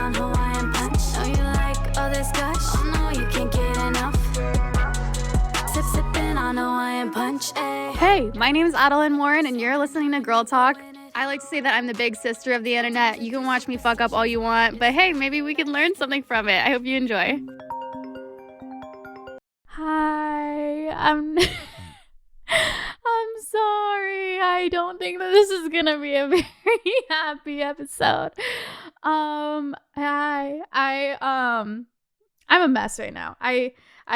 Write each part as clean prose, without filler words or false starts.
on Hawaiian punch. Oh, you like all this gush? Oh no, you can't get enough. Sipping on Hawaiian punch. Hey, my name is Adeline Warren, and you're listening to Girl Talk. I like to say that I'm the big sister of the internet. You can watch me fuck up all you want, but hey, maybe we can learn something from it. I hope you enjoy. Hi, I'm sorry. I don't think that this is gonna be a very happy episode. I'm a mess right now. I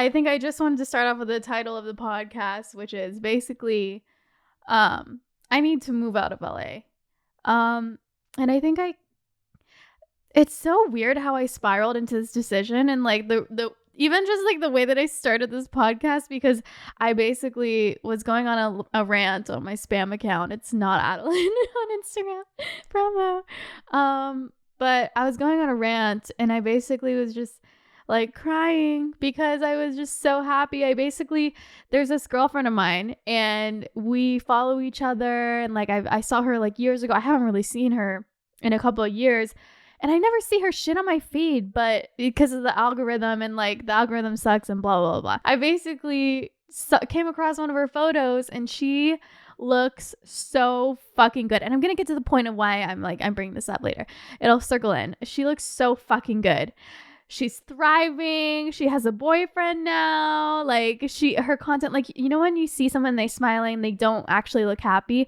think I just wanted to start off with the title of the podcast, which is basically, I need to move out of LA. And I think it's so weird how I spiraled into this decision, and like the even just like the way that I started this podcast, because I basically was going on a rant on my spam account. It's not Adeline on Instagram promo. But I was going on a rant, and I basically was just like crying because I was just so happy. There's this girlfriend of mine, and we follow each other, and like I saw her like years ago. I haven't really seen her in a couple of years, and I never see her shit on my feed, but because of the algorithm, and like the algorithm sucks and blah, blah, blah. I basically came across one of her photos, and she looks so fucking good. And I'm going to get to the point of why I'm bringing this up later. It'll circle in. She looks so fucking good. She's thriving. She has a boyfriend now. Like her content, like, you know, when you see someone, they smiling, they don't actually look happy.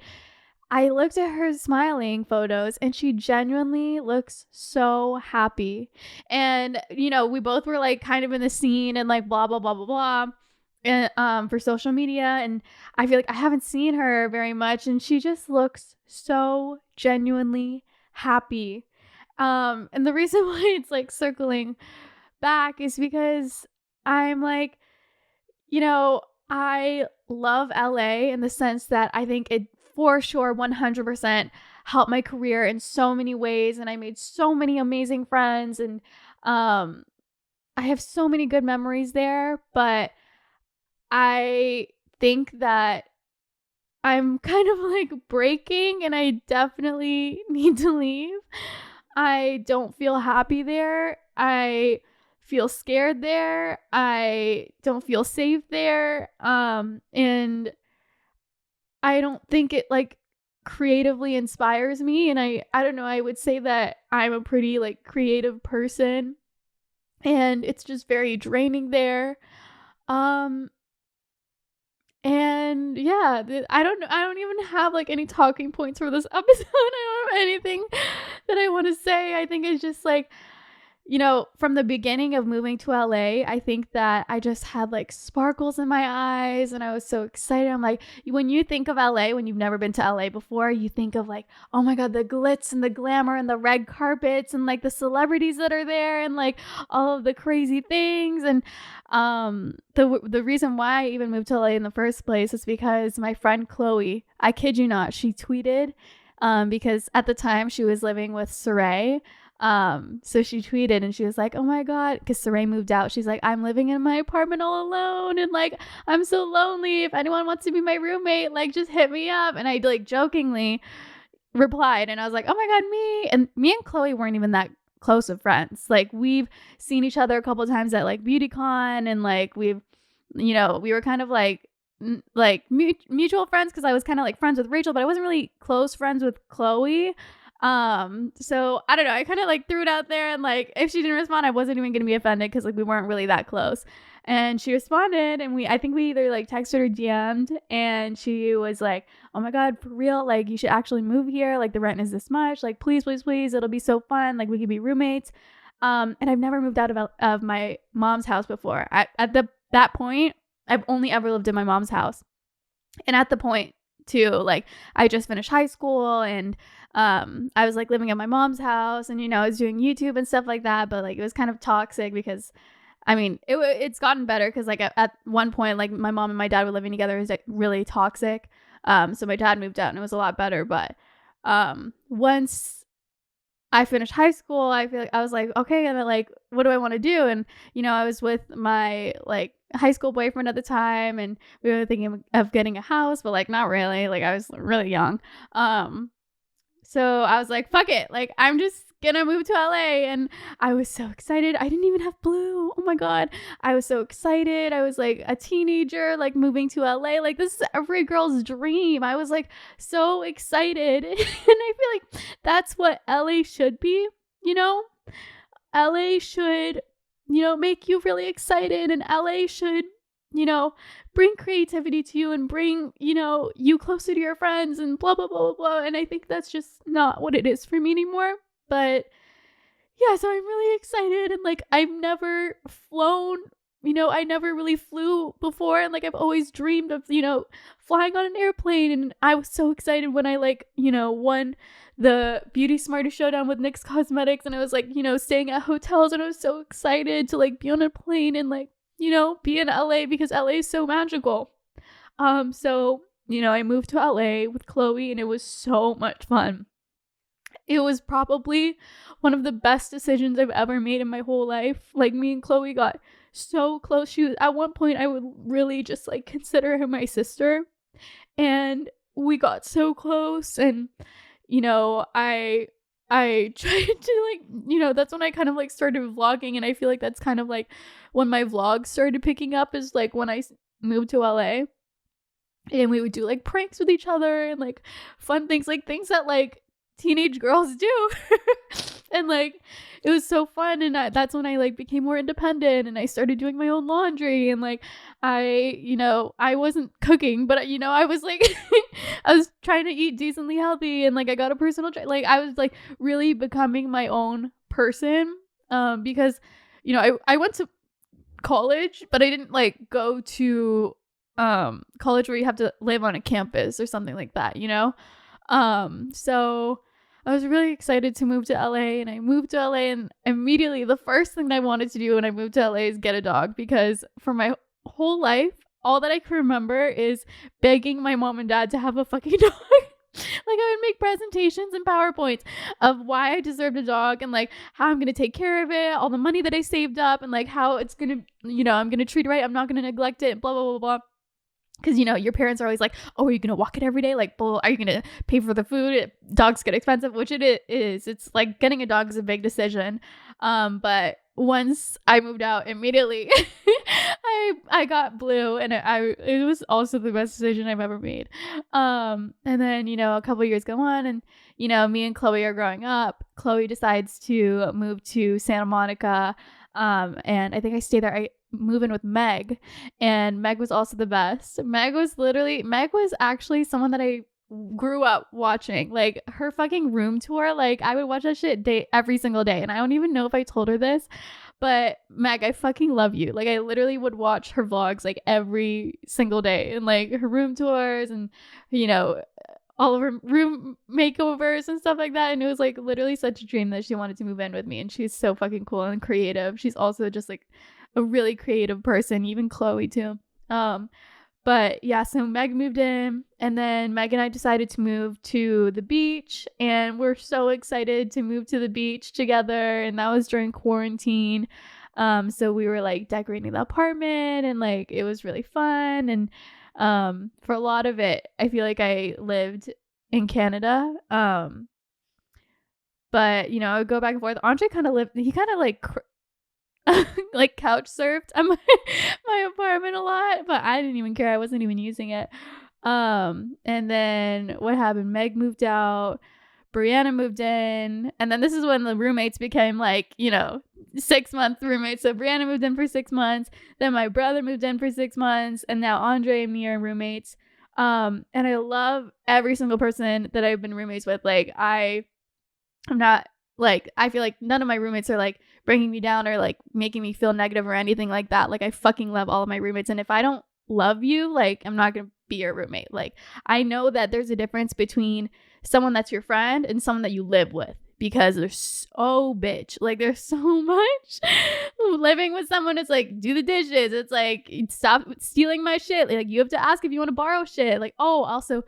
I looked at her smiling photos, and she genuinely looks so happy. And, you know, we both were like kind of in the scene and like blah, blah, blah, blah, blah. And for social media, and I feel like I haven't seen her very much, and she just looks so genuinely happy. And the reason why it's like circling back is because I'm like, you know, I love LA in the sense that I think it for sure 100% helped my career in so many ways, and I made so many amazing friends, and I have so many good memories there. But I think that I'm kind of like breaking, and I definitely need to leave. I don't feel happy there. I feel scared there. I don't feel safe there. And I don't think it like creatively inspires me. And I don't know, I would say that I'm a pretty like creative person, and it's just very draining there. And yeah, I don't even have like any talking points for this episode. I don't have anything that I want to say. I think it's just like, you know, from the beginning of moving to LA, I think that I just had like sparkles in my eyes, and I was so excited. I'm like, when you think of LA, when you've never been to LA before, you think of like, oh my God, the glitz and the glamour and the red carpets and like the celebrities that are there and like all of the crazy things. And the reason why I even moved to LA in the first place is because my friend Chloe, I kid you not, she tweeted, because at the time she was living with Saray. So she tweeted, and she was like, oh my God, because Saray moved out. She's like, I'm living in my apartment all alone, and like, I'm so lonely. If anyone wants to be my roommate, like, just hit me up. And I like jokingly replied, and I was like, oh my God, me. And me and Chloe weren't even that close of friends. Like, we've seen each other a couple of times at like BeautyCon, and like we were kind of like mutual friends, because I was kind of like friends with Rachel, but I wasn't really close friends with Chloe. So I don't know, I kind of like threw it out there, and like if she didn't respond, I wasn't even gonna be offended, because like we weren't really that close. And she responded, and I think we either like texted or DM'd, and she was like, oh my God, for real, like you should actually move here, like the rent is this much, like please, please, please, it'll be so fun, like we could be roommates. And I've never moved out of my mom's house before. That point, I've only ever lived in my mom's house. And at the point too, like I just finished high school, and I was like living at my mom's house, and you know, I was doing YouTube and stuff like that, but like it was kind of toxic, because I mean it's gotten better, because like at one point, like my mom and my dad were living together. It was like really toxic. So my dad moved out, and it was a lot better. But once I finished high school, I feel like I was like, okay, and then like, what do I want to do? And you know, I was with my like high school boyfriend at the time, and we were thinking of getting a house, but like not really, like I was really young. So I was like, fuck it, like I'm just gonna move to LA. And I was so excited. I didn't even have Blue. Oh my God. I was so excited. I was like a teenager, like moving to LA. Like, this is every girl's dream. I was like so excited. And I feel like that's what LA should be, you know? LA should, you know, make you really excited, and LA should, you know, bring creativity to you and bring, you know, you closer to your friends and blah, blah, blah, blah, blah. And I think that's just not what it is for me anymore. But yeah, so I'm really excited. And like, I've never flown, you know, I never really flew before. And like, I've always dreamed of, you know, flying on an airplane. And I was so excited when I like, you know, won the Beauty Smarter Showdown with NYX Cosmetics. And I was like, you know, staying at hotels, and I was so excited to like be on a plane and like, you know, be in LA because LA is so magical. So, you know, I moved to LA with Chloe, and it was so much fun. It was probably one of the best decisions I've ever made in my whole life. Like, me and Chloe got so close. She was, at one point I would really just like consider her my sister, and we got so close. And, you know, I tried to like, you know, that's when I kind of like started vlogging, and I feel like that's kind of like when my vlogs started picking up, is like when I moved to LA, and we would do like pranks with each other and like fun things, like things that like teenage girls do. And like, it was so fun. And that's when I like became more independent, and I started doing my own laundry. And like, you know, I wasn't cooking, but you know, I was like, I was trying to eat decently healthy, and like, I got a personal like, I was like really becoming my own person. Because, you know, I went to college, but I didn't like go to college where you have to live on a campus or something like that, you know? So I was really excited to move to LA, and I moved to LA, and immediately the first thing that I wanted to do when I moved to LA is get a dog, because for my whole life, all that I can remember is begging my mom and dad to have a fucking dog. Like, I would make presentations and PowerPoints of why I deserved a dog, and like how I'm going to take care of it, all the money that I saved up, and like how it's going to, you know, I'm going to treat it right. I'm not going to neglect it, blah, blah, blah, blah. Because, you know, your parents are always like, oh, are you going to walk it every day? Like, are you going to pay for the food? Dogs get expensive, which it is. It's like getting a dog is a big decision. But once I moved out, immediately I got Blue, and it was also the best decision I've ever made. And then, you know, a couple years go on, and, you know, me and Chloe are growing up. Chloe decides to move to Santa Monica. And I think I stayed there. I move in with Meg, and Meg was also the best. Meg was actually someone that I grew up watching. Like, her fucking room tour, like, I would watch that shit every single day. And I don't even know if I told her this, but Meg, I fucking love you. Like, I literally would watch her vlogs like every single day, and like her room tours, and, you know, all of her room makeovers and stuff like that. And it was like literally such a dream that she wanted to move in with me. And she's so fucking cool and creative. She's also just like a really creative person, even Chloe too. But yeah, so Meg moved in, and then Meg and I decided to move to the beach, and we're so excited to move to the beach together. And that was during quarantine. So we were like decorating the apartment, and like it was really fun. And for a lot of it, I feel like I lived in Canada. But, you know, I would go back and forth. Andre kind of like like couch surfed at my apartment a lot, but I didn't even care. I wasn't even using it. And then what happened? Meg moved out, Brianna moved in, and then this is when the roommates became like, you know, 6-month roommates. So Brianna moved in for 6 months, then my brother moved in for 6 months, and now Andre and me are roommates. And I love every single person that I've been roommates with. Like, I'm not like, I feel like none of my roommates are like bringing me down or like making me feel negative or anything like that. Like, I fucking love all of my roommates, and if I don't love you, like, I'm not gonna be your roommate. Like, I know that there's a difference between someone that's your friend and someone that you live with, because they're so bitch. Like, there's so much. Living with someone, it's like, do the dishes, it's like, stop stealing my shit, like, you have to ask if you want to borrow shit. Like, oh, also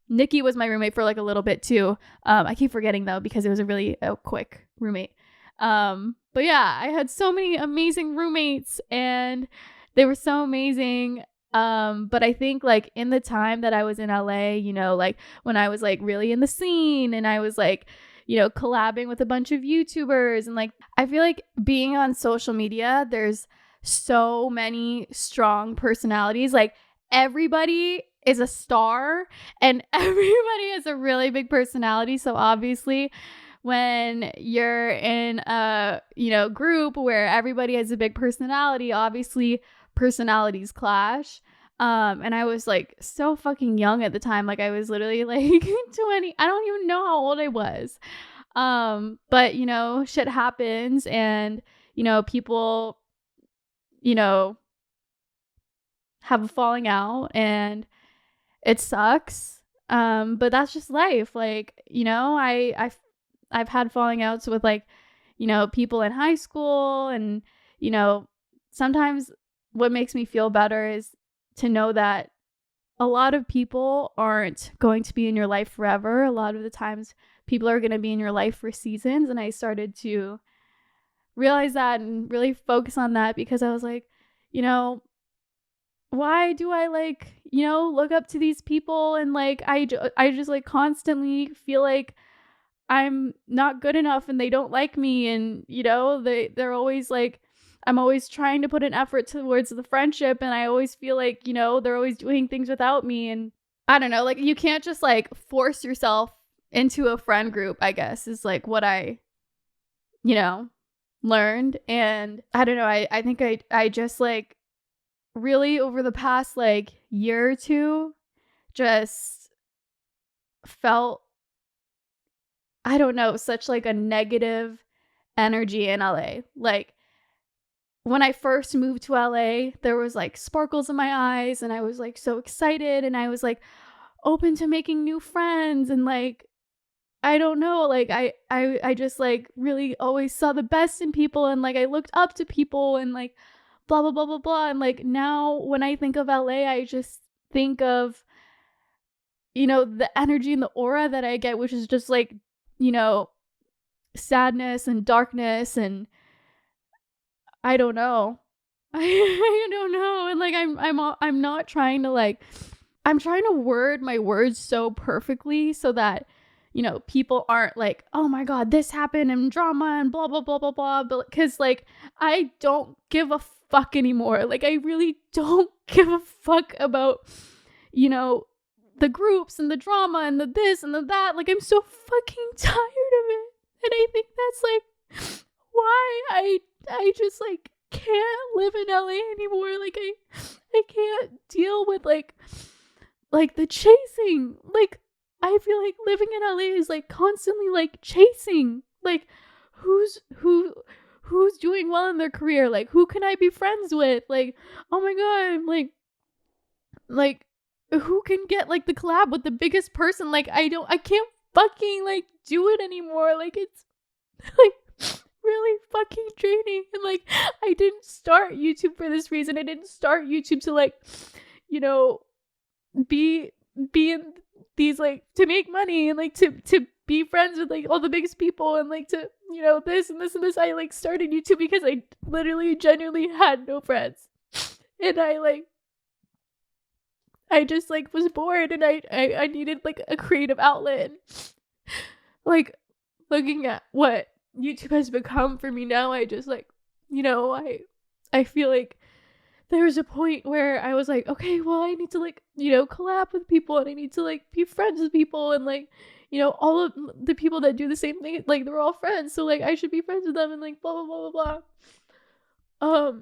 Nikki was my roommate for like a little bit too. I keep forgetting though, because it was a really quick roommate. But yeah, I had so many amazing roommates, and they were so amazing. But I think like in the time that I was in LA, you know, like when I was like really in the scene, and I was like, collabing with a bunch of YouTubers. And like, I feel like being on social media, there's so many strong personalities. Like, everybody is a star and everybody has a really big personality. So obviously, when you're in a, group where everybody has a big personality, obviously personalities clash. And I was like so fucking young at the time. Like, I was literally like 20. I don't even know how old I was. But shit happens, and people, have a falling out, and it sucks. But that's just life. Like, I've had falling outs with like, people in high school, and sometimes what makes me feel better is to know that a lot of people aren't going to be in your life forever. A lot of the times people are going to be in your life for seasons. And I started to realize that and really focus on that, because I was like, why do I like, look up to these people, and like I just like constantly feel like I'm not good enough and they don't like me, and they're always like, I'm always trying to put an effort towards the friendship, and I always feel like they're always doing things without me. And I don't know, like, you can't just like force yourself into a friend group, I guess, is like what I learned. And I don't know, I think I just like really over the past like year or two just felt, I don't know, such like a negative energy in LA. Like, when I first moved to LA, there was like sparkles in my eyes, and I was like so excited, and I was like open to making new friends, and like, I don't know, like I just like really always saw the best in people, and like I looked up to people, and like blah blah blah blah blah. And like, now when I think of LA, I just think of the energy and the aura that I get, which is just like sadness and darkness, and I don't know. I don't know. And like, I'm not trying to like, I'm trying to word my words so perfectly so that people aren't like, oh my god, this happened and drama and blah blah blah blah blah. But because like, I don't give a fuck anymore. Like, I really don't give a fuck about the groups and the drama and the this and the that. Like, I'm so fucking tired of it. And I think that's like why I just like can't live in LA anymore. Like, I can't deal with like the chasing. Like, I feel like living in LA is like constantly like chasing. Like, who's doing well in their career? Like, who can I be friends with? Like, oh my god, like who can get like the collab with the biggest person? Like, I can't fucking like do it anymore. Like, it's like really fucking draining. And like, I didn't start YouTube for this reason. I didn't start YouTube to like be in these like to make money, and like to be friends with like all the biggest people, and like to this and this and this. I like started YouTube because I literally genuinely had no friends, and I just like was bored, and I needed like a creative outlet. Like, looking at what YouTube has become for me now, I just like I feel like there was a point where I was like, okay, well, I need to like collab with people, and I need to like be friends with people, and like all of the people that do the same thing, like, they're all friends, so like I should be friends with them, and like blah blah blah blah blah.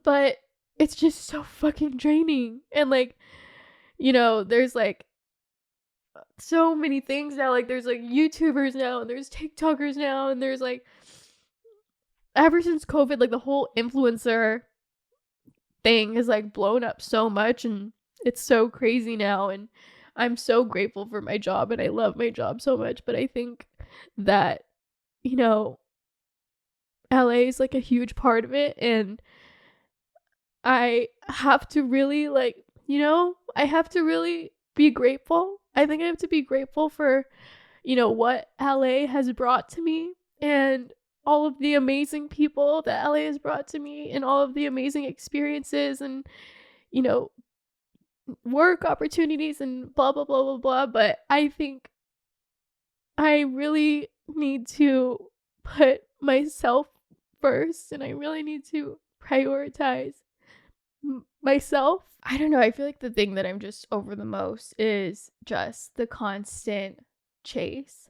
But it's just so fucking draining. And like, there's like so many things now. Like, there's like YouTubers now, and there's TikTokers now, and there's like, ever since COVID, like the whole influencer thing has like blown up so much, and it's so crazy now. And I'm so grateful for my job, and I love my job so much, but I think that LA is like a huge part of it, and I have to really like, I have to really be grateful. I think I have to be grateful for, what LA has brought to me, and all of the amazing people that LA has brought to me, and all of the amazing experiences, and, work opportunities, and blah, blah, blah, blah, blah. But I think I really need to put myself first, and I really need to prioritize myself. I don't know. I feel like the thing that I'm just over the most is just the constant chase.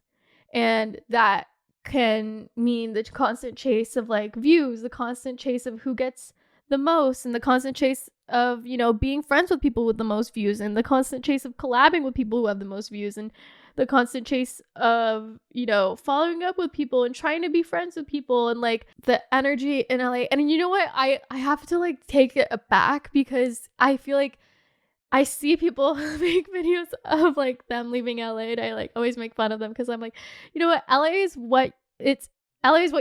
And that can mean the constant chase of like views, the constant chase of who gets the most, and the constant chase of, you know, being friends with people with the most views, and the constant chase of collabing with people who have the most views, and the constant chase of, you know, following up with people and trying to be friends with people, and like the energy in LA. And you know what? I have to like take it back, because I feel like I see people make videos of like them leaving LA, and I like always make fun of them, because I'm like, you know what? LA is what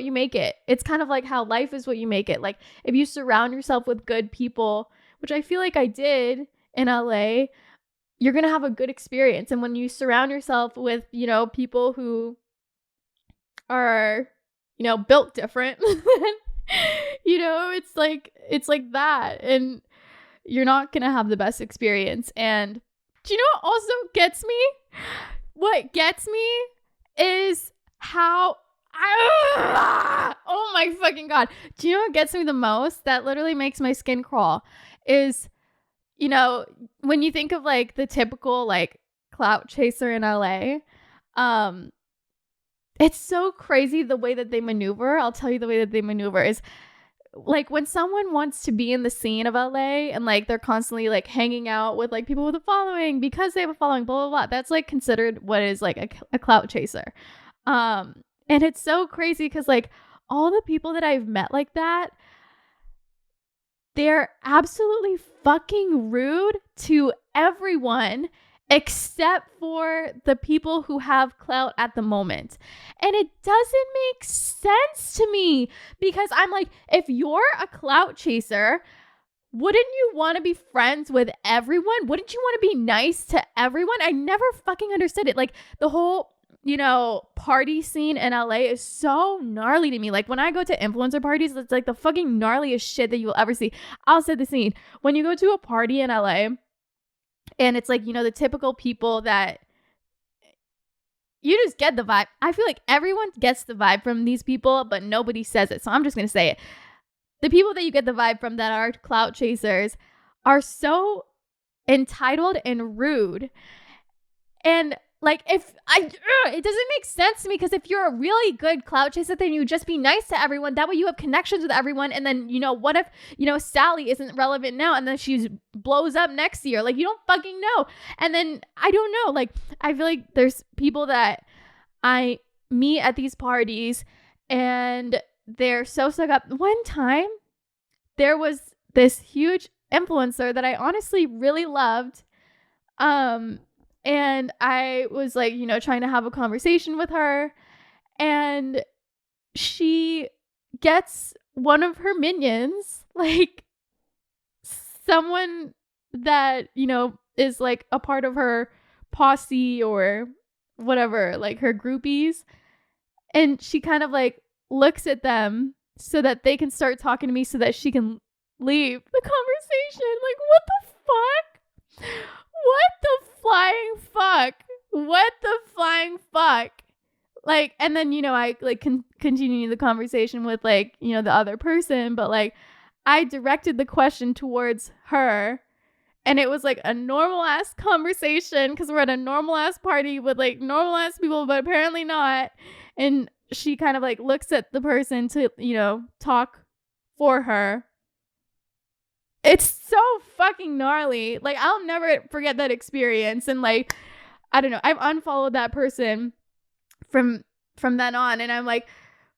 you make it. It's kind of like how life is what you make it. Like if you surround yourself with good people, which I feel like I did in LA, you're going to have a good experience. And when you surround yourself with, you know, people who are, you know, built different, you know, it's like that. And you're not going to have the best experience. And do you know what also gets me? What gets me is how oh my fucking God. Do you know what gets me the most? That literally makes my skin crawl is, you know, when you think of like the typical like clout chaser in LA, it's so crazy the way that they maneuver. I'll tell you the way that they maneuver is like when someone wants to be in the scene of LA and like they're constantly like hanging out with like people with a following because they have a following, blah, blah, blah. That's like considered what is like a clout chaser. And it's so crazy because like all the people that I've met like that, they're absolutely fucking rude to everyone except for the people who have clout at the moment. And it doesn't make sense to me, because I'm like, if you're a clout chaser, wouldn't you want to be friends with everyone? Wouldn't you want to be nice to everyone? I never fucking understood it. Like the whole, you know, party scene in LA is so gnarly to me. Like when I go to influencer parties, it's like the fucking gnarliest shit that you will ever see. I'll set the scene. When you go to a party in LA and it's like, you know, the typical people that you just get the vibe. I feel like everyone gets the vibe from these people, but nobody says it. So I'm just going to say it. The people that you get the vibe from that are clout chasers are so entitled and rude. And like it doesn't make sense to me, because if you're a really good clout chaser, then you just be nice to everyone. That way you have connections with everyone. And then, you know, what if, you know, Sally isn't relevant now and then she blows up next year? Like you don't fucking know. And then I don't know, like I feel like there's people that I meet at these parties and they're so stuck up. One time there was this huge influencer that I honestly really loved. And I was like, you know, trying to have a conversation with her, and she gets one of her minions, like someone that, you know, is like a part of her posse or whatever, like her groupies. And she kind of like looks at them so that they can start talking to me so that she can leave the conversation. Like, what the fuck? What the flying fuck? What the flying fuck? Like, and then, you know, I like continue the conversation with like, you know, the other person, but like I directed the question towards her, and it was like a normal ass conversation because we're at a normal ass party with like normal ass people, but apparently not. And she kind of like looks at the person to, you know, talk for her. It's so fucking gnarly. Like, I'll never forget that experience. And like, I don't know, I've unfollowed that person from then on. And I'm like,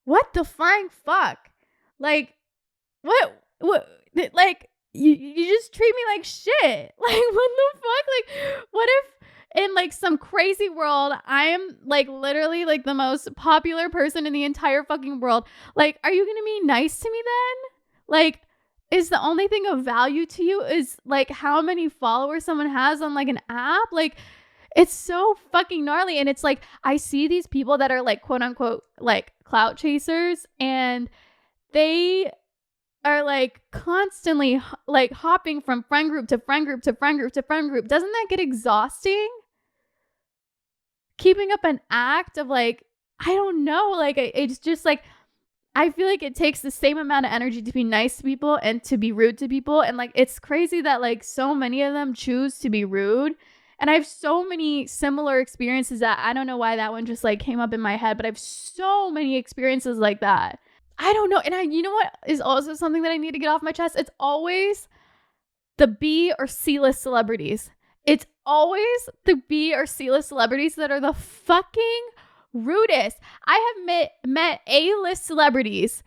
what the flying fuck? Like, what, like, you just treat me like shit. Like, what the fuck? Like, what if in like some crazy world, I am like literally like the most popular person in the entire fucking world? Like, are you going to be nice to me then? Like, is the only thing of value to you is like how many followers someone has on like an app? Like, it's so fucking gnarly. And it's like, I see these people that are like, quote unquote, like clout chasers, and they are like constantly like hopping from friend group to friend group to friend group to friend group. Doesn't that get exhausting? keeping up an act of like, I don't know, like it's just like, I feel like it takes the same amount of energy to be nice to people and to be rude to people. And like, it's crazy that like so many of them choose to be rude. And I have so many similar experiences that I don't know why that one just like came up in my head, but I have so many experiences like that. I don't know. And you know what is also something that I need to get off my chest? It's always the B or C list celebrities. It's always the B or C list celebrities that are the fucking rudest. I have met A-list celebrities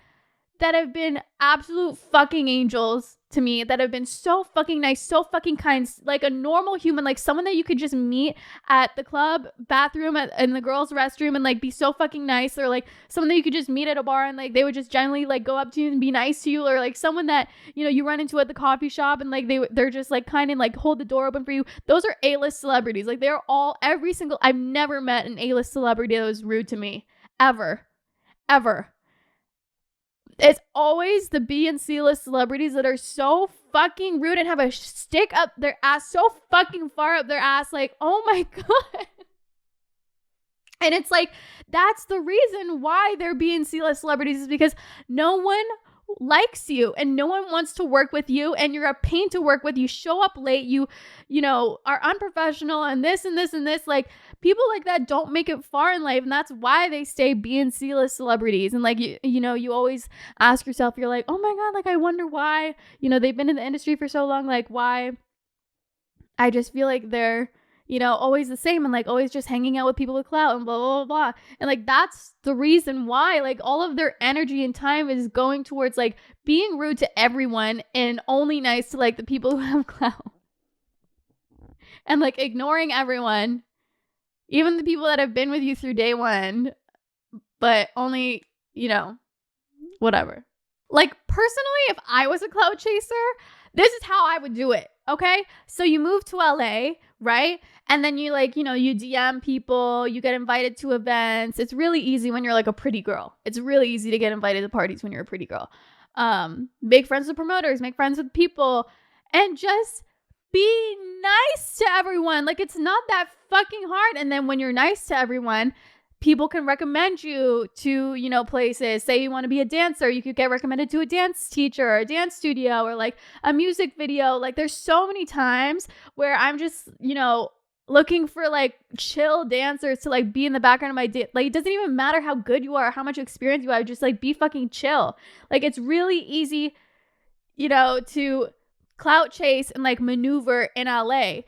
that have been absolute fucking angels to me, that have been so fucking nice, so fucking kind, like a normal human, like someone that you could just meet at the club bathroom in the girls' restroom and like be so fucking nice, or like someone that you could just meet at a bar and like they would just generally like go up to you and be nice to you, or like someone that, you know, you run into at the coffee shop and like they're just like kind of like hold the door open for you. Those are A-list celebrities. Like they're all, every single, I've never met an A-list celebrity that was rude to me ever. It's always the B and C list celebrities that are so fucking rude and have a stick up their ass so fucking far up their ass. Like, oh my God. And it's like, that's the reason why they're B and C list celebrities, is because no one likes you and no one wants to work with you, and you're a pain to work with. You show up late, you know, are unprofessional, and this and this and this. Like, people like that don't make it far in life, and that's why they stay B and C list celebrities. And like, you know, you always ask yourself, you're like, oh my God, like I wonder why, you know, they've been in the industry for so long, like why. I just feel like they're, you know, always the same, and like always just hanging out with people with clout and blah, blah, blah, blah. And like, that's the reason why like all of their energy and time is going towards like being rude to everyone and only nice to like the people who have clout, and like ignoring everyone, even the people that have been with you through day one, but only, you know, whatever. Like, personally, if I was a clout chaser, this is how I would do it. Okay. So you move to LA, right? And then you like, you know, you DM people, you get invited to events. It's really easy when you're like a pretty girl. It's really easy to get invited to parties when you're a pretty girl. Make friends with promoters, make friends with people, and just be nice to everyone. Like, it's not that fucking hard. And then when you're nice to everyone, people can recommend you to, you know, places. Say you want to be a dancer, you could get recommended to a dance teacher or a dance studio or like a music video. Like, there's so many times where I'm just, you know, looking for like chill dancers to like be in the background of my like, it doesn't even matter how good you are or how much experience you have, just like be fucking chill. Like, it's really easy, you know, to clout chase and like maneuver in LA.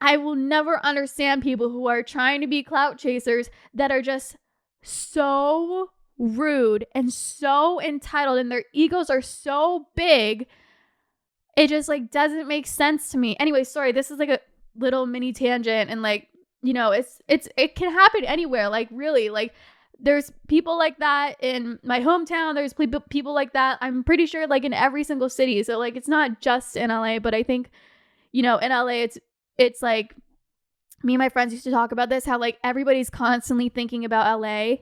I will never understand people who are trying to be clout chasers that are just so rude and so entitled, and their egos are so big. It just like doesn't make sense to me. Anyway, sorry, this is like a little mini tangent, and like, you know, it can happen anywhere. Like, really, like there's people like that in my hometown. There's people like that, I'm pretty sure, like in every single city. So like, it's not just in LA, but I think, you know, in LA, it's like, me and my friends used to talk about this, how like everybody's constantly thinking about LA,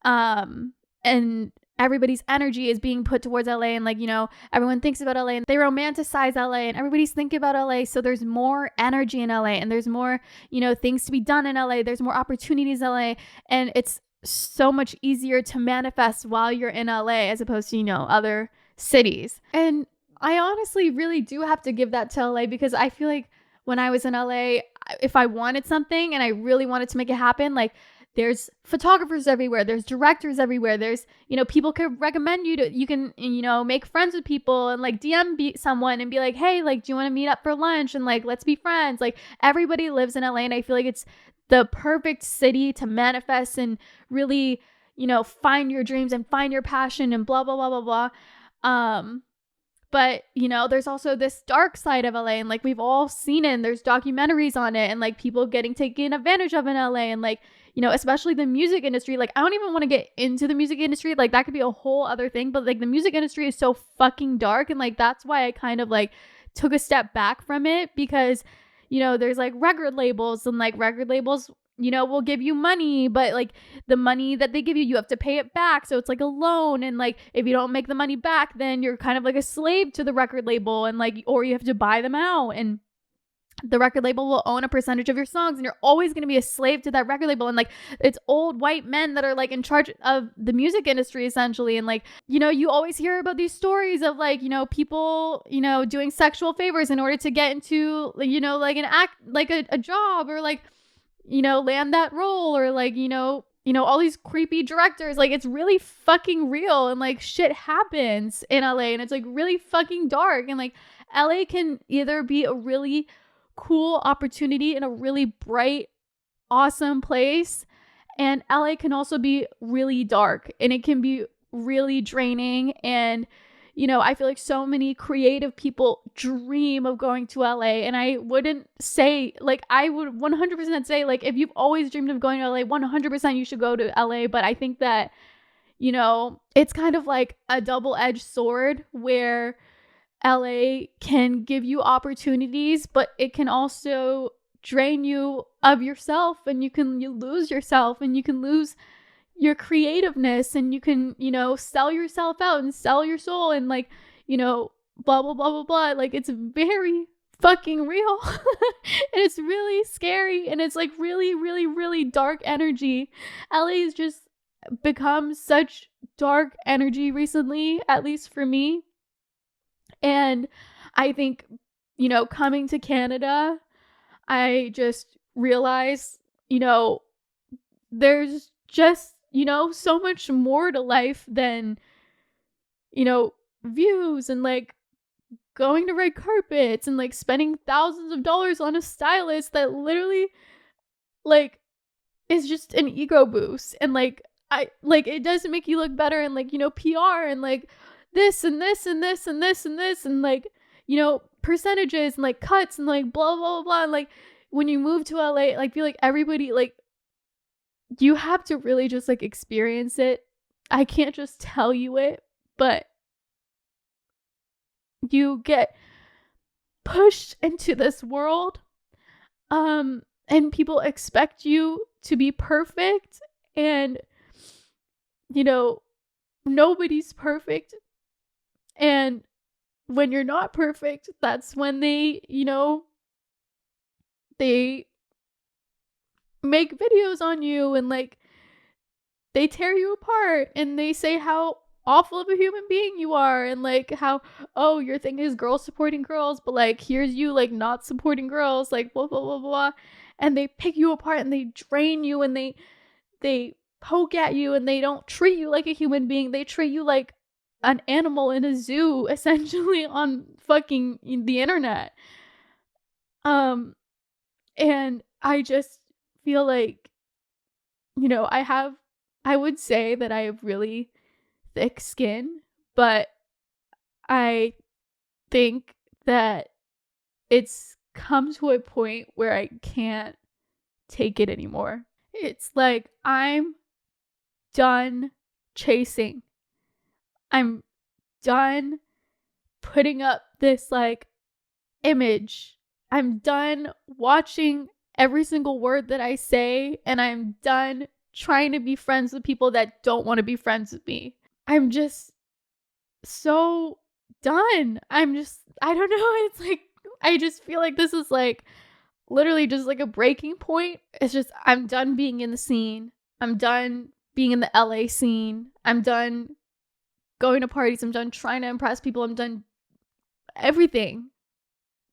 and everybody's energy is being put towards LA, and like, you know, everyone thinks about LA and they romanticize LA, and everybody's thinking about LA. So there's more energy in LA, and there's more, you know, things to be done in LA. There's more opportunities in LA, and it's so much easier to manifest while you're in LA as opposed to, you know, other cities. And I honestly really do have to give that to LA, because I feel like when I was in LA, if I wanted something and I really wanted to make it happen, like there's photographers everywhere, there's directors everywhere, there's, you know, people could recommend you can, you know, make friends with people and like DM someone and be like, hey, like, do you want to meet up for lunch? And like, let's be friends. Like, everybody lives in LA, and I feel like it's the perfect city to manifest and really, you know, find your dreams and find your passion and blah, blah, blah, blah, blah. But, you know, there's also this dark side of LA, and like we've all seen it, and there's documentaries on it, and like people getting taken advantage of in LA, and like, you know, especially the music industry. Like, I don't even want to get into the music industry. Like, that could be a whole other thing, but like the music industry is so fucking dark, and like that's why I kind of like took a step back from it, because, you know, there's like record labels, and like record labels, you know, will give you money, but like the money that they give you, you have to pay it back. So it's like a loan. And like, if you don't make the money back, then you're kind of like a slave to the record label, and like, or you have to buy them out. And the record label will own a percentage of your songs, and you're always going to be a slave to that record label. And like, it's old white men that are like in charge of the music industry essentially. And like, you know, you always hear about these stories of like, you know, people, you know, doing sexual favors in order to get into, you know, like an act, like a job, or like, you know, land that role, or like, you know, all these creepy directors. Like, it's really fucking real, and like shit happens in LA, and it's like really fucking dark. And like, LA can either be a really cool opportunity in a really bright, awesome place, and LA can also be really dark, and it can be really draining. And you know, I feel like so many creative people dream of going to LA, and I wouldn't say, like, I would 100% say, like, if you've always dreamed of going to LA, 100% you should go to LA. But I think that, you know, it's kind of like a double-edged sword, where LA can give you opportunities, but it can also drain you of yourself, and you lose yourself, and you can lose your creativeness, and you can, you know, sell yourself out and sell your soul, and like, you know, blah blah blah blah blah. Like, it's very fucking real. And it's really scary, and it's like really really really dark energy. LA has just become such dark energy recently, at least for me. And I think, you know, coming to Canada, I just realized, you know, there's just, you know, so much more to life than, you know, views and like going to red carpets and like spending thousands of dollars on a stylist that literally like is just an ego boost. And like, it doesn't make you look better, and like, you know, PR and like this and this and this and this and this, and like, you know, percentages and like cuts and like blah blah blah. And like, when you move to LA, like, feel like everybody, like, you have to really just like experience it. I can't just tell you it, but you get pushed into this world, and people expect you to be perfect, and you know, nobody's perfect. And when you're not perfect, that's when they, you know, they make videos on you, and like, they tear you apart, and they say how awful of a human being you are, and like how, oh, your thing is girls supporting girls, but like, here's you like not supporting girls, like blah blah blah blah. And they pick you apart, and they drain you, and they poke at you, and they don't treat you like a human being. They treat you like an animal in a zoo, essentially, on fucking the internet. And I just feel like, you know, I would say that I have really thick skin, but I think that it's come to a point where I can't take it anymore. It's like, I'm done chasing. I'm done putting up this like image. I'm done watching every single word that I say, and I'm done trying to be friends with people that don't want to be friends with me. I'm just so done. I don't know. It's like, I just feel like this is like literally just like a breaking point. It's just, I'm done being in the scene. I'm done being in the LA scene. I'm done going to parties. I'm done trying to impress people. I'm done everything.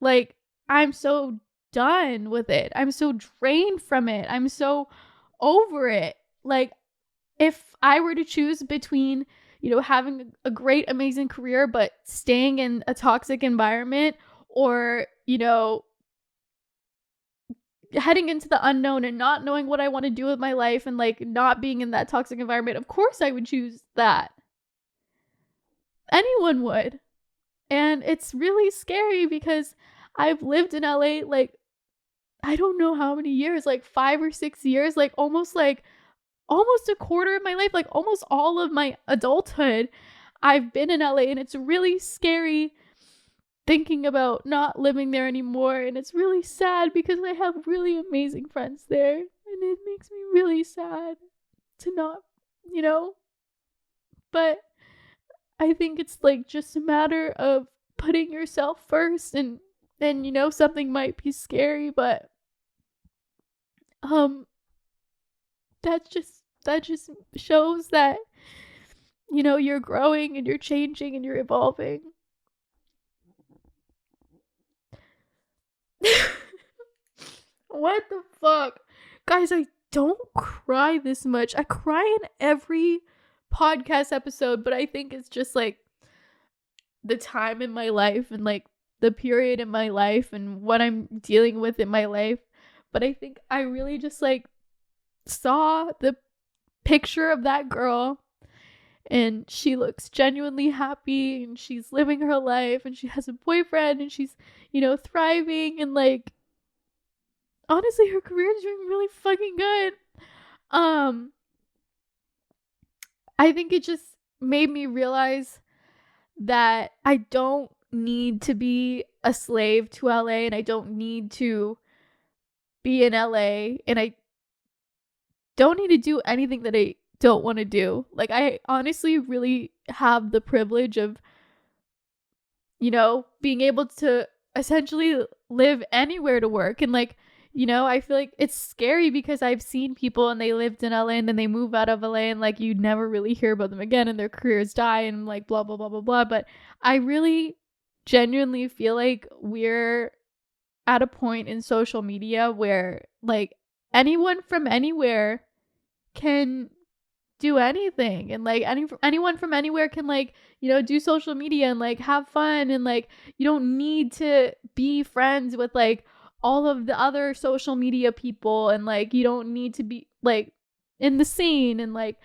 Like, I'm so done with it. I'm so drained from it. I'm so over it. Like, if I were to choose between, you know, having a great, amazing career, but staying in a toxic environment, or, you know, heading into the unknown and not knowing what I want to do with my life, and like not being in that toxic environment, of course I would choose that. Anyone would. And it's really scary, because I've lived in LA like, I don't know how many years, like 5 or 6 years, like almost a quarter of my life, like almost all of my adulthood, I've been in LA. And it's really scary thinking about not living there anymore. And it's really sad, because I have really amazing friends there, and it makes me really sad to not, you know, but I think it's like just a matter of putting yourself first, and And, you know, something might be scary, but that just shows that, you know, you're growing and you're changing and you're evolving. What the fuck? Guys, I don't cry this much. I cry in every podcast episode, but I think it's just like the time in my life and like the period in my life and what I'm dealing with in my life. But I think I really just like saw the picture of that girl, and she looks genuinely happy and she's living her life and she has a boyfriend and she's, you know, thriving, and like honestly her career is doing really fucking good. I think it just made me realize that I don't need to be a slave to LA, and I don't need to be in LA, and I don't need to do anything that I don't want to do. Like, I honestly really have the privilege of, you know, being able to essentially live anywhere to work. And like, you know, I feel like it's scary because I've seen people and they lived in LA and then they move out of LA and like you never really hear about them again and their careers die and like blah blah blah blah blah. But I really genuinely feel like we're at a point in social media where like anyone from anywhere can do anything, and like anyone from anywhere can like, you know, do social media and like have fun, and like you don't need to be friends with like all of the other social media people, and like you don't need to be like in the scene, and like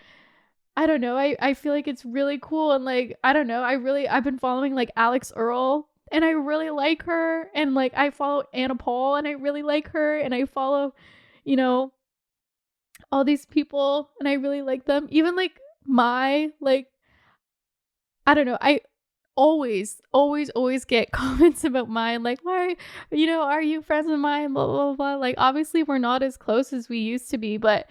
I don't know, I feel like it's really cool. And like I don't know, I've been following like Alex Earl and I really like her, and like I follow Anna Paul and I really like her, and I follow, you know, all these people and I really like them. Even like my like I don't know, I always get comments about mine like, why, you know, are you friends with mine, blah blah blah. Like obviously we're not as close as we used to be, but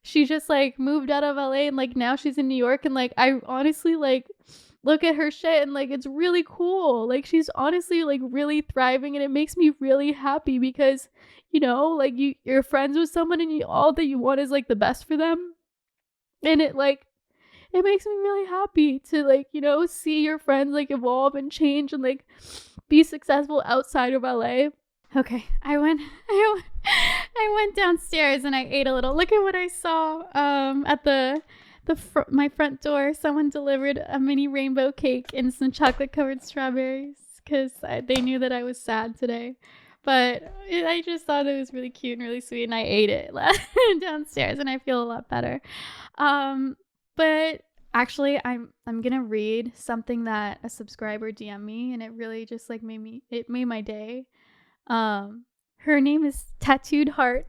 she just like moved out of LA and like now she's in New York, and like I honestly like look at her shit and like it's really cool. Like she's honestly like really thriving, and it makes me really happy because, you know, like you're friends with someone and all that you want is like the best for them. And it makes me really happy to like, you know, see your friends like evolve and change and like be successful outside of LA. Okay, I went downstairs and I ate a little. Look at what I saw at my front door. Someone delivered a mini rainbow cake and some chocolate covered strawberries because they knew that I was sad today. But I just thought it was really cute and really sweet, and I ate it downstairs, and I feel a lot better. But actually, I'm gonna read something that a subscriber DM'd me, and it really just like made my day. Her name is Tattooed Heart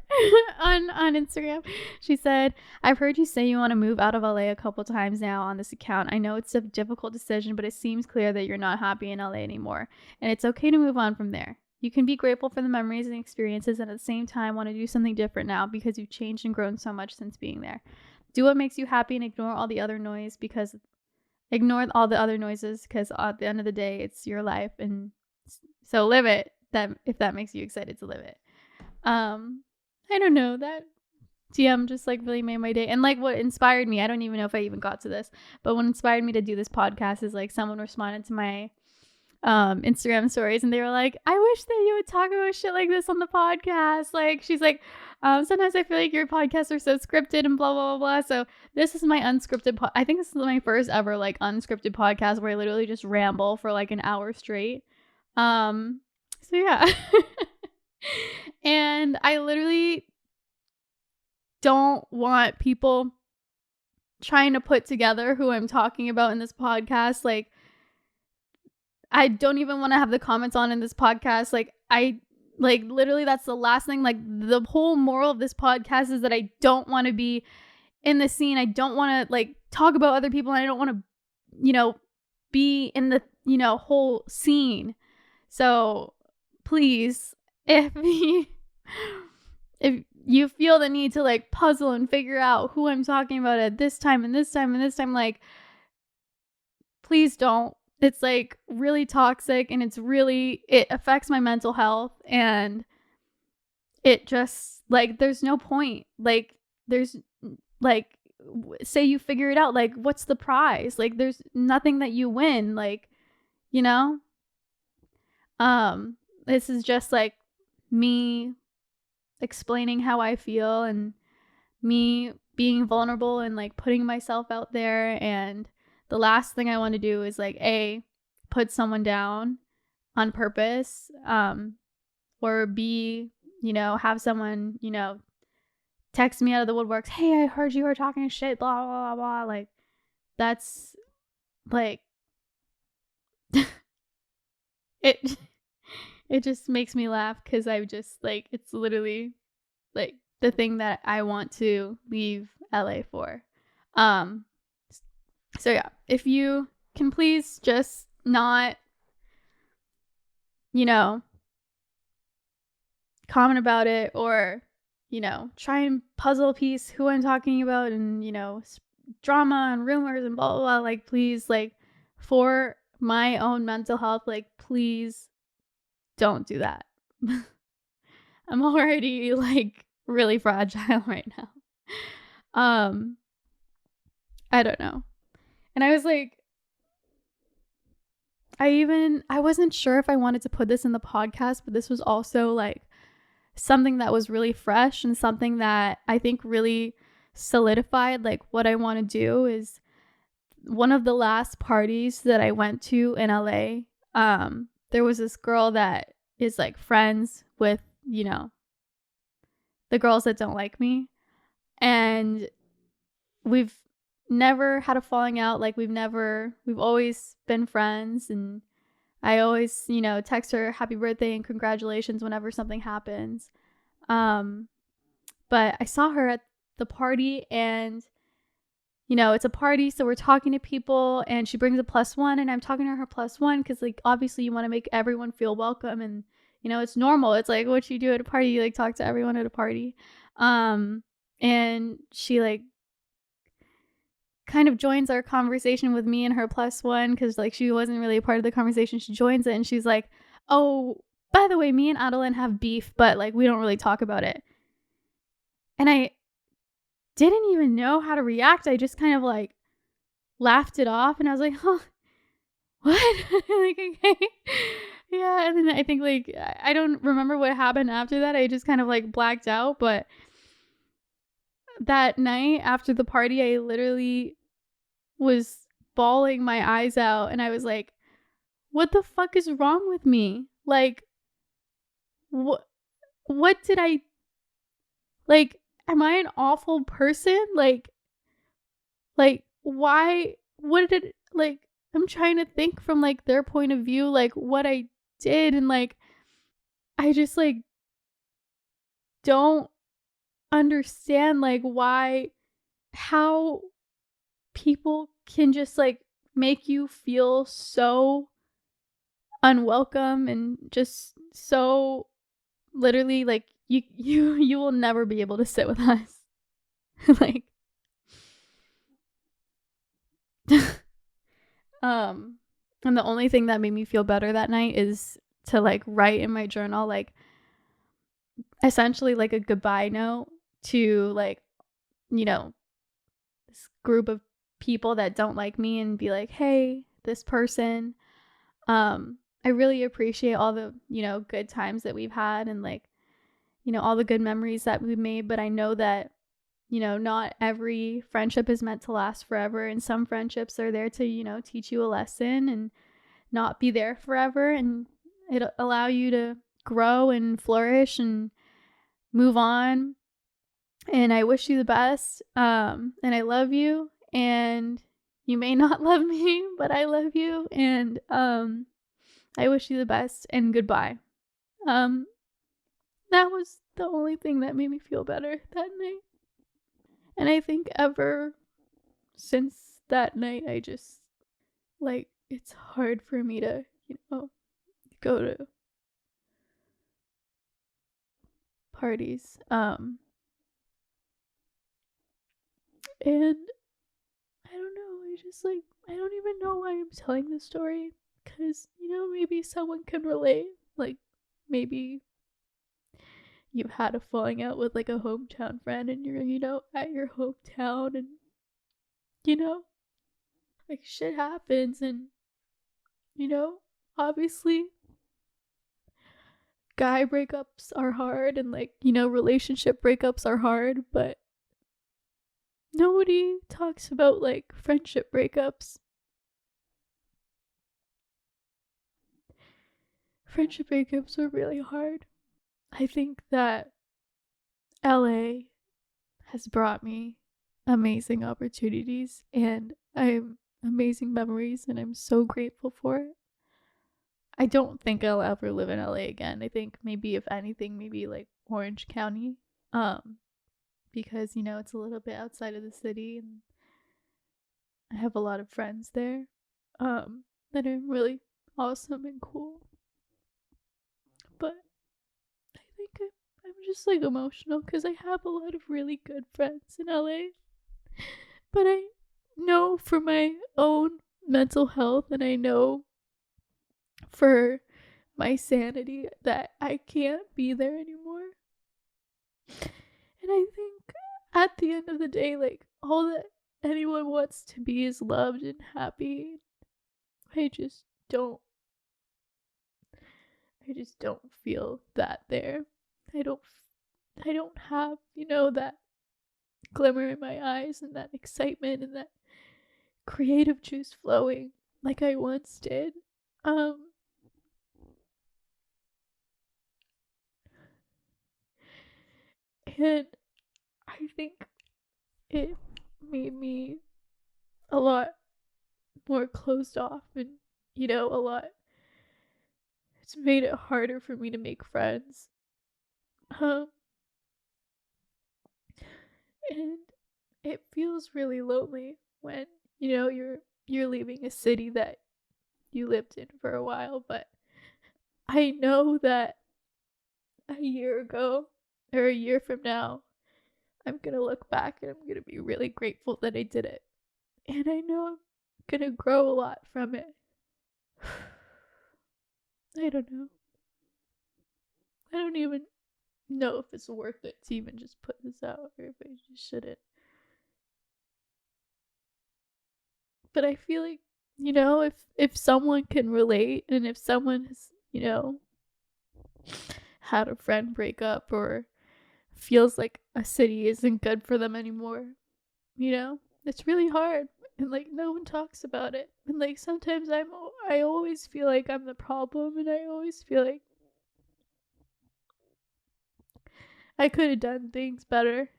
on Instagram. She said, I've heard you say you want to move out of LA a couple times now on this account. I know it's a difficult decision, but it seems clear that you're not happy in LA anymore, and it's okay to move on from there. You can be grateful for the memories and experiences, and at the same time want to do something different now because you've changed and grown so much since being there. Do what makes you happy and ignore all the other noises because at the end of the day, it's your life, and so live it. If that makes you excited to live it. I don't know, that DM just like really made my day. And like what inspired me, I don't even know if I even got to this, but what inspired me to do this podcast is like someone responded to my Instagram stories and they were like, I wish that you would talk about shit like this on the podcast. Like she's like, sometimes I feel like your podcasts are so scripted and blah blah blah blah. So this is my unscripted I think this is my first ever like unscripted podcast where I literally just ramble for like an hour straight. So yeah. And I literally don't want people trying to put together who I'm talking about in this podcast. Like, I don't even want to have the comments on in this podcast. Like, literally that's the last thing. Like, the whole moral of this podcast is that I don't want to be in the scene. I don't want to, like, talk about other people. And I don't want to, you know, be in the, you know, whole scene. So, please, if you feel the need to like puzzle and figure out who I'm talking about at this time and this time and this time, like, please don't. it's like really toxic, and it affects my mental health, and it just like there's no point. Like there's like say you figure it out, like what's the prize? Like there's nothing that you win, like, you know? This is just like me explaining how I feel, and me being vulnerable, and like putting myself out there. And the last thing I want to do is like put someone down on purpose, or B, have someone, text me out of the woodworks, hey, I heard you were talking shit, blah blah blah blah. Like that's like it it just makes me laugh, because I just like, it's literally like the thing that I want to leave LA for. Um so yeah, if you can please just not, you know, comment about it, or, try and puzzle piece who I'm talking about, and, drama and rumors and blah, blah, blah. Like, please, like, for my own mental health, like, please don't do that. I'm already, like, really fragile right now. I don't know. And I was like, I wasn't sure if I wanted to put this in the podcast, but this was also like something that was really fresh, and something that I think really solidified like what I want to do. Is one of the last parties that I went to in LA. There was this girl that is like friends with, the girls that don't like me, and we've never had a falling out. Like we've always been friends, and I always, text her happy birthday and congratulations whenever something happens. But I saw her at the party, and, it's a party, so we're talking to people, and she brings a +1, and I'm talking to her +1, because, like, obviously you want to make everyone feel welcome, and, it's normal. It's like what you do at a party, you, like, talk to everyone at a party. And she, like, kind of joins our conversation with me and her +1, because like she wasn't really a part of the conversation. She joins it, and she's like, oh, by the way, me and Adeline have beef, but like we don't really talk about it. And I didn't even know how to react. I just kind of like laughed it off, and I was like, huh, what? Like, okay. Yeah. And then I think like I don't remember what happened after that. I just kind of like blacked out. But that night after the party, I literally was bawling my eyes out, and I was like, what the fuck is wrong with me? Like, what did I, like, am I an awful person? Like, why, what did, like, I'm trying to think from, like, their point of view, like, what I did, and, like, I just, like, don't understand, like, how people can just, like, make you feel so unwelcome, and just so literally, like, you will never be able to sit with us. Like, and the only thing that made me feel better that night is to like write in my journal, like, essentially like a goodbye note to, like, this group of people that don't like me, and be like, hey, this person, I really appreciate all the, good times that we've had, and like, all the good memories that we've made, but I know that, not every friendship is meant to last forever, and some friendships are there to, teach you a lesson and not be there forever, and it'll allow you to grow and flourish and move on. And I wish you the best. And I love you, and you may not love me, but I love you, and I wish you the best, and goodbye. That was the only thing that made me feel better that night. And I think ever since that night, I just, like, it's hard for me to, go to parties. And I don't know, I I just like, I don't even know why I'm telling this story, because, maybe someone can relate. Like, maybe you've had a falling out with like a hometown friend and you're, at your hometown, and, like shit happens, and, obviously guy breakups are hard, and like, relationship breakups are hard, but nobody talks about like friendship breakups. Friendship breakups are really hard. I think that LA has brought me amazing opportunities and I'm amazing memories, and I'm so grateful for it. I don't think I'll ever live in LA again. I think maybe, if anything, maybe like Orange County. Because, it's a little bit outside of the city and I have a lot of friends there. That are really awesome and cool. But I think I'm just like emotional because I have a lot of really good friends in LA. But I know for my own mental health, and I know for my sanity, that I can't be there anymore. And I think at the end of the day, like, all that anyone wants to be is loved and happy. I just don't feel that there. I don't have, that glimmer in my eyes and that excitement and that creative juice flowing like I once did. And I think it made me a lot more closed off, and, a lot. It's made it harder for me to make friends. Um, and it feels really lonely when, you're leaving a city that you lived in for a while, but I know that a year ago or a year from now, I'm gonna look back and I'm gonna be really grateful that I did it. And I know I'm gonna grow a lot from it. I don't know. I don't even know if it's worth it to even just put this out, or if I just shouldn't. But I feel like, if someone can relate, and if someone has, had a friend break up, or feels like a city isn't good for them anymore, it's really hard, and like no one talks about it. And like sometimes I always feel like I'm the problem, and I always feel like I could have done things better.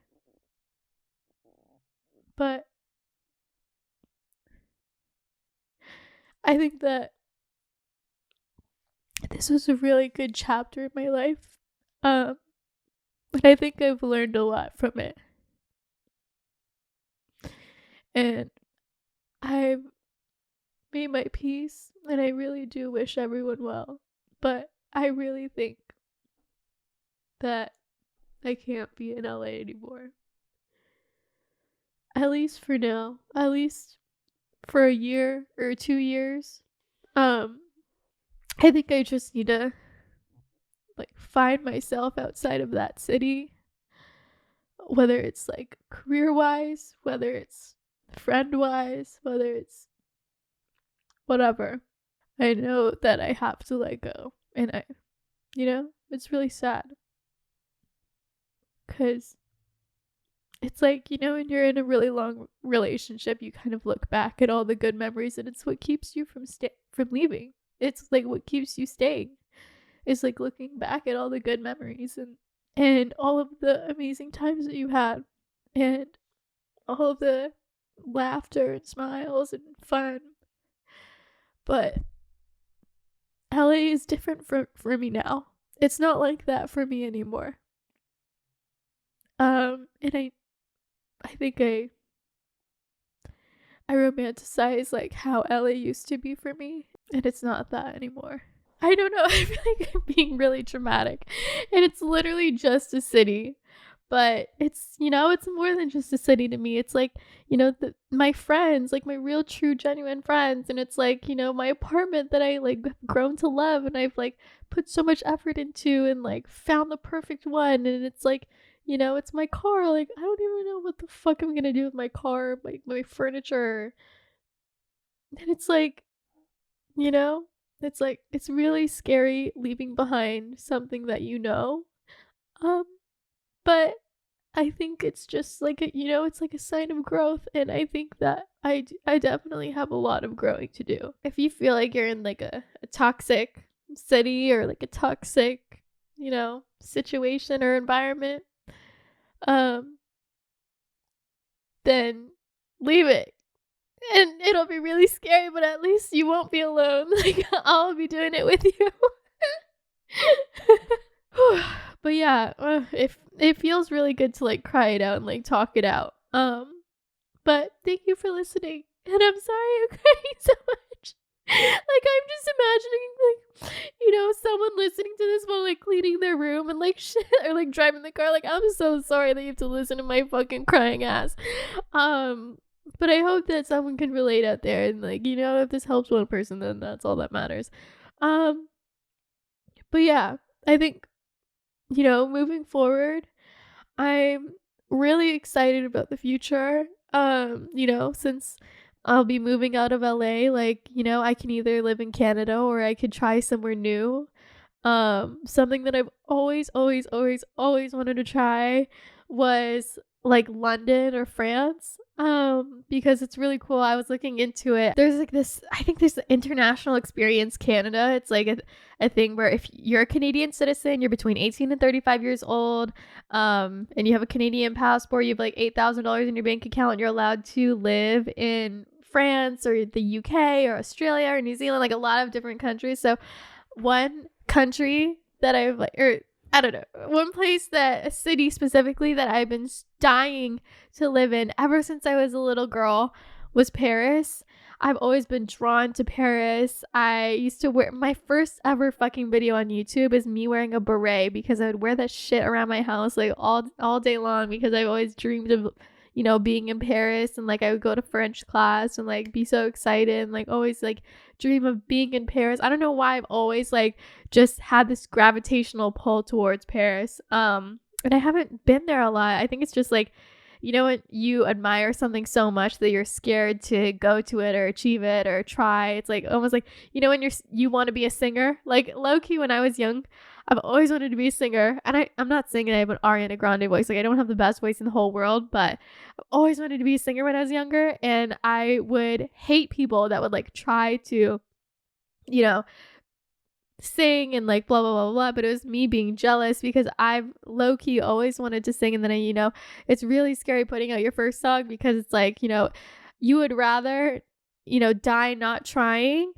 But I think that this was a really good chapter in my life. And I think I've learned a lot from it. And I've made my peace, and I really do wish everyone well. But I really think that I can't be in LA anymore. At least for now. At least for a year or 2 years. I think I just need to like find myself outside of that city. Whether it's like career wise, whether it's friend wise, whether it's whatever. I know that I have to let go. And it's really sad. Because it's like, when you're in a really long relationship, you kind of look back at all the good memories, and it's what keeps you from leaving. It's like what keeps you staying. It's like looking back at all the good memories, and all of the amazing times that you had, and all of the laughter and smiles and fun. But LA is different for me now. It's not like that for me anymore. And I think I romanticize like how LA used to be for me, and it's not that anymore. I don't know. I feel like I'm being really dramatic, and it's literally just a city, But it's, it's more than just a city to me. It's like, my friends, like my real, true, genuine friends. And it's like, my apartment that I like have grown to love and I've like put so much effort into and like found the perfect one. And it's like, it's my car. Like, I don't even know what the fuck I'm gonna do with my car, my furniture. And it's like, you know, it's like, it's really scary leaving behind something that Um, but I think it's just like it's like a sign of growth, and I think that I definitely have a lot of growing to do. If you feel like you're in like a toxic city or like a toxic, situation or environment, um, then leave it. And it'll be really scary, but at least you won't be alone. Like I'll be doing it with you. But yeah, it feels really good to like cry it out and like talk it out. But thank you for listening, and I'm sorry I'm crying so much. Like I'm just imagining like someone listening to this while like cleaning their room and like shit or like driving the car. Like I'm so sorry that you have to listen to my fucking crying ass. But I hope that someone can relate out there, and like if this helps one person, then that's all that matters. But yeah, I think moving forward, I'm really excited about the future. Since I'll be moving out of LA, like, I can either live in Canada or I could try somewhere new. Something that I've always, always, always, always wanted to try was like London or France. Because it's really cool. I was looking into it. There's like this, I think there's the International Experience Canada. It's like a thing where if you're a Canadian citizen, you're between 18 and 35 years old, and you have a Canadian passport, you have like $8,000 in your bank account, and you're allowed to live in France or the UK or Australia or New Zealand, like a lot of different countries. So one country that I've like, or I don't know, one place a city specifically that I've been dying to live in ever since I was a little girl was Paris. I've always been drawn to Paris. I used to wear, my first ever fucking video on YouTube is me wearing a beret, because I would wear that shit around my house like all day long, because I've always dreamed of being in Paris, and like I would go to French class and like be so excited and like always like dream of being in Paris. I don't know why I've always like just had this gravitational pull towards Paris. And I haven't been there a lot. I think it's just like, when you admire something so much that you're scared to go to it or achieve it or try. It's like almost like, when you want to be a singer, like low key when I was young, I've always wanted to be a singer, and I'm not singing. I have an Ariana Grande voice. Like I don't have the best voice in the whole world, but I've always wanted to be a singer when I was younger. And I would hate people that would like try to, sing and like blah blah blah blah. But it was me being jealous, because I've low key always wanted to sing. And then it's really scary putting out your first song, because it's like you would rather die not trying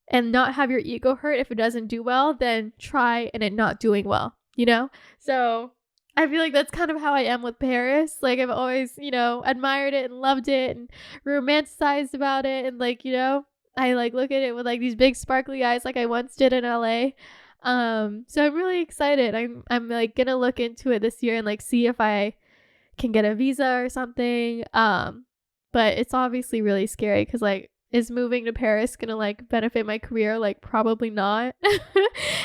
and not have your ego hurt if it doesn't do well than try and it not doing well, So I feel like that's kind of how I am with Paris. Like I've always, admired it and loved it and romanticized about it. And like, I like look at it with like these big sparkly eyes like I once did in LA. So I'm really excited. I'm like gonna look into it this year and like see if I can get a visa or something. But it's obviously really scary, because like, is moving to Paris gonna like benefit my career? Like probably not.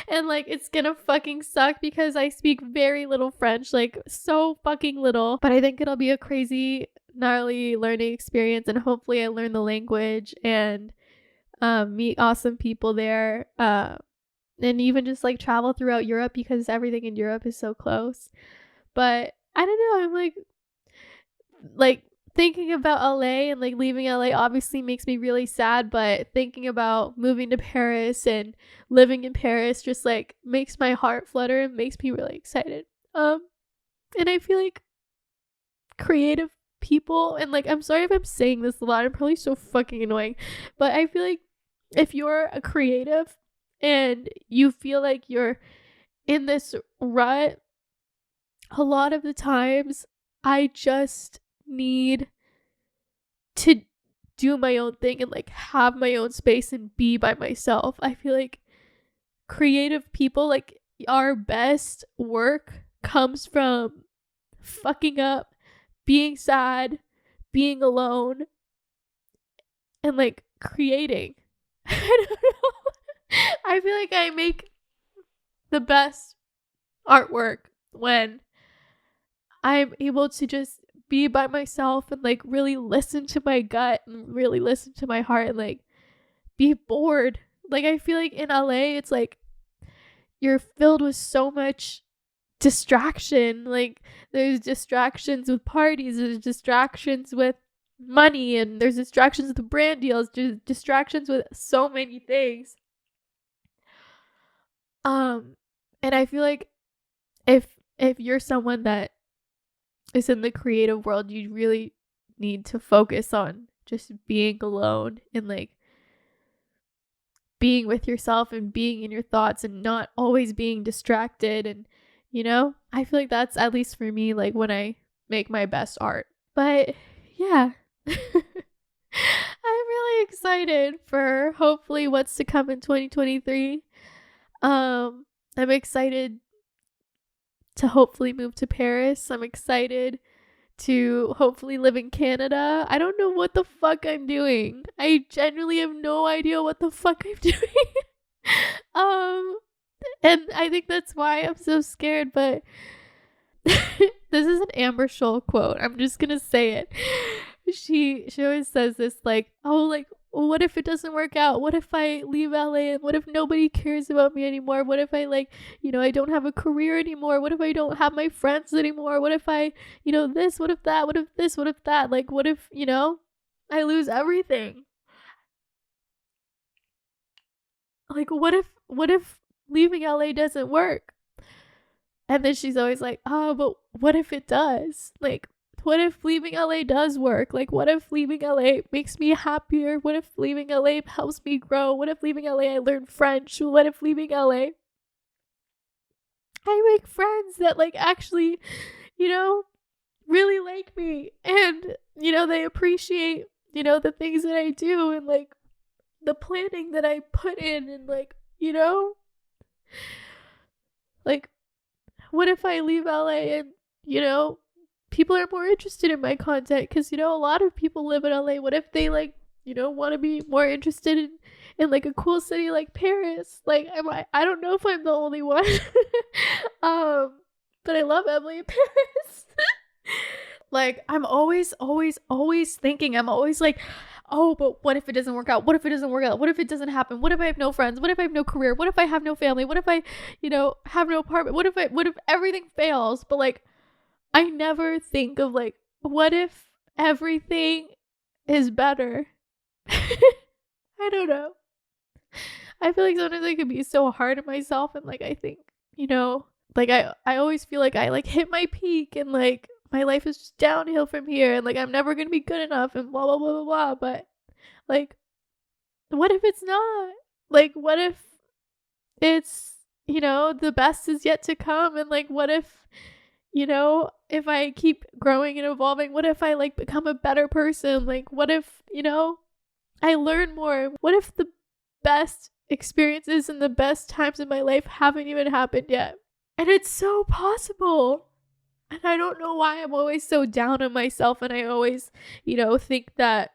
And like it's gonna fucking suck, because I speak very little French, like so fucking little. But I think it'll be a crazy gnarly learning experience, and hopefully I learn the language and meet awesome people there, and even just like travel throughout Europe, because everything in Europe is so close. But I don't know, I'm like thinking about LA and like leaving LA obviously makes me really sad, but thinking about moving to Paris and living in Paris just like makes my heart flutter and makes me really excited. And I feel like creative people, and like I'm sorry if I'm saying this a lot, I'm probably so fucking annoying, but I feel like if you're a creative and you feel like you're in this rut, a lot of the times I just need to do my own thing and like have my own space and be by myself. I feel like creative people, like our best work comes from fucking up, being sad, being alone, and like creating. I don't know. I feel like I make the best artwork when I'm able to just be by myself and like really listen to my gut and really listen to my heart and like be bored. Like I feel like in LA it's like you're filled with so much distraction. Like there's distractions with parties, there's distractions with money, and there's distractions with brand deals, there's distractions with so many things. And I feel like if you're someone that is in the creative world, you really need to focus on just being alone and like being with yourself and being in your thoughts and not always being distracted. And I feel like that's, at least for me, like when I make my best art. But yeah. I'm really excited for hopefully what's to come in 2023. I'm excited to hopefully move to Paris. I'm excited to hopefully live in Canada. I don't know what the fuck I'm doing. I genuinely have no idea what the fuck I'm doing. And I think that's why I'm so scared, but this is an Amber Scholl quote. I'm just gonna say it. She always says this, like, oh, like, what if it doesn't work out? What if I leave LA and what if nobody cares about me anymore? What if I I don't have a career anymore? What if I don't have my friends anymore? What if I, this, what if that, what if this, what if that? Like, what if, I lose everything? Like, what if leaving LA doesn't work? And then she's always like, oh, but what if it does? Like, what if leaving LA does work? Like, what if leaving LA makes me happier? What if leaving LA helps me grow? What if leaving LA I learn French? What if leaving LA I make friends that like actually, really like me and, they appreciate, the things that I do and like the planning that I put in and like, like, what if I leave LA and, people are more interested in my content because, a lot of people live in LA. What if they like, want to be more interested in like a cool city like Paris? Like, I don't know if I'm the only one. But I love Emily in Paris. Like, I'm always thinking, I'm always like, oh, but what if it doesn't work out? What if it doesn't work out? What if it doesn't happen? What if I have no friends? What if I have no career? What if I have no family? What if I, have no apartment? What if everything fails? But like, I never think of like, what if everything is better? I don't know. I feel like sometimes I can be so hard on myself and like I think, like I always feel like I like hit my peak and like my life is just downhill from here and like I'm never gonna be good enough and blah blah blah blah blah. But like, what if it's not? Like, what if it's, the best is yet to come? And like, what if, if I keep growing and evolving, what if I like become a better person? Like, what if, I learn more? What if the best experiences and the best times in my life haven't even happened yet? And it's so possible. And I don't know why I'm always so down on myself. And I always, think that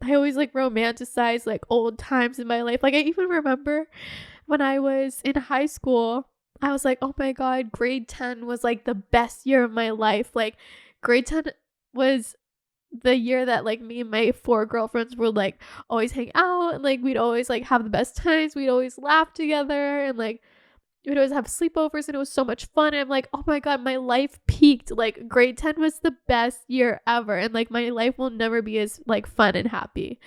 I always like romanticize like old times in my life. Like I even remember when I was in high school, I was like, oh my God, grade 10 was like the best year of my life. Like grade 10 was the year that like me and my 4 girlfriends would like always hang out and like we'd always like have the best times. We'd always laugh together and like we'd always have sleepovers and it was so much fun. And I'm like, oh my God, my life peaked. Like grade 10 was the best year ever. And like my life will never be as like fun and happy.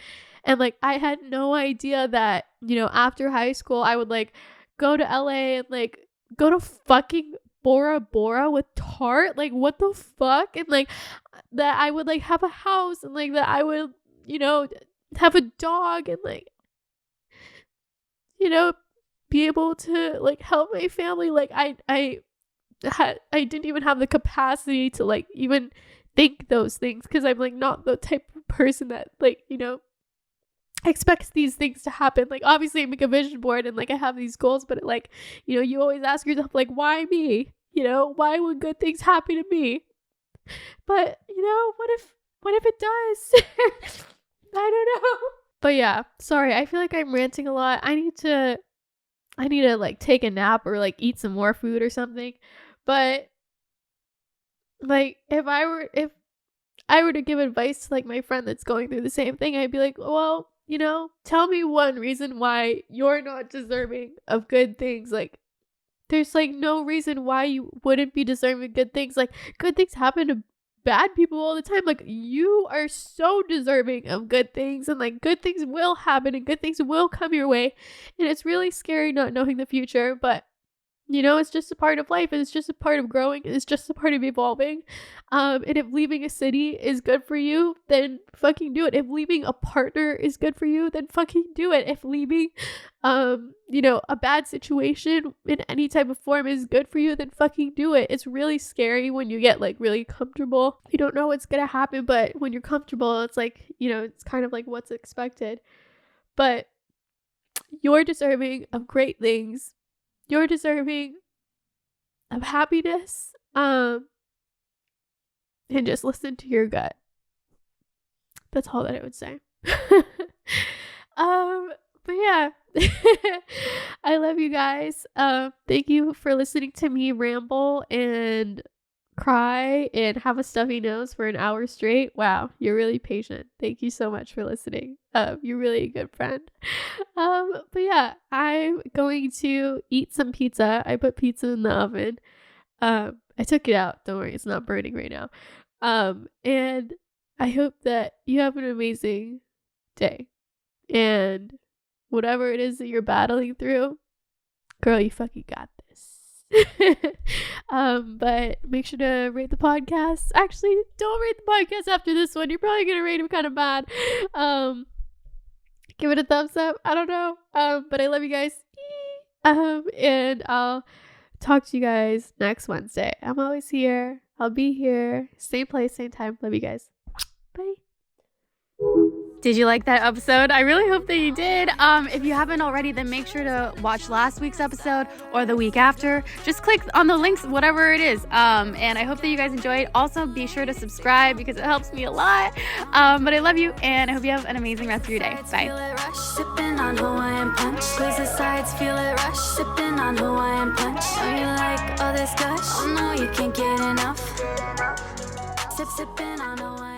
And like I had no idea that, after high school, I would like go to LA and like go to fucking Bora Bora with Tart. Like what the fuck? And like that I would like have a house and like that I would, have a dog and like, be able to like help my family. Like I didn't even have the capacity to like even think those things because I'm like not the type of person that like, expects these things to happen. Like obviously I make a vision board and like I have these goals, but like, you always ask yourself like, why me? Why would good things happen to me? But what if it does? I don't know. But yeah, sorry, I feel like I'm ranting a lot. I need to like take a nap or like eat some more food or something. But like if I were to give advice to like my friend that's going through the same thing, I'd be like, well, tell me one reason why you're not deserving of good things. Like, there's like no reason why you wouldn't be deserving of good things. Like, good things happen to bad people all the time. Like, you are so deserving of good things, and like good things will happen and good things will come your way. And it's really scary not knowing the future, but it's just a part of life, and it's just a part of growing, and it's just a part of evolving. And if leaving a city is good for you, then fucking do it. If leaving a partner is good for you, then fucking do it. If leaving, a bad situation in any type of form is good for you, then fucking do it. It's really scary when you get like really comfortable. You don't know what's gonna happen, but when you're comfortable, it's like, it's kind of like what's expected. But you're deserving of great things. You're deserving of happiness. And just listen to your gut. That's all that I would say. But yeah. I love you guys. Thank you for listening to me ramble and cry and have a stuffy nose for an hour straight. Wow, you're really patient. Thank you so much for listening. You're really a good friend. But yeah, I'm going to eat some pizza. I put pizza in the oven. I took it out. Don't worry, it's not burning right now. And I hope that you have an amazing day. And whatever it is that you're battling through, girl, you fucking got this. But make sure to rate the podcast. Actually, don't rate the podcast after this one. You're probably gonna rate him kind of bad. Give it a thumbs up. I don't know. But I love you guys. And I'll talk to you guys next Wednesday. I'm always here. I'll be here. Same place, same time. Love you guys. Bye. Did you like that episode? I really hope that you did. If you haven't already, then make sure to watch last week's episode or the week after. Just click on the links, whatever it is. And I hope that you guys enjoyed. Also, be sure to subscribe because it helps me a lot. But I love you, and I hope you have an amazing rest of your day. Bye. Feel it rush, sipping on Hawaiian punch. Squeeze the sides, feel it rush, sipping on Hawaiian punch. Know you like all this gush? Oh no, you can't get enough. Sipping on Hawaiian.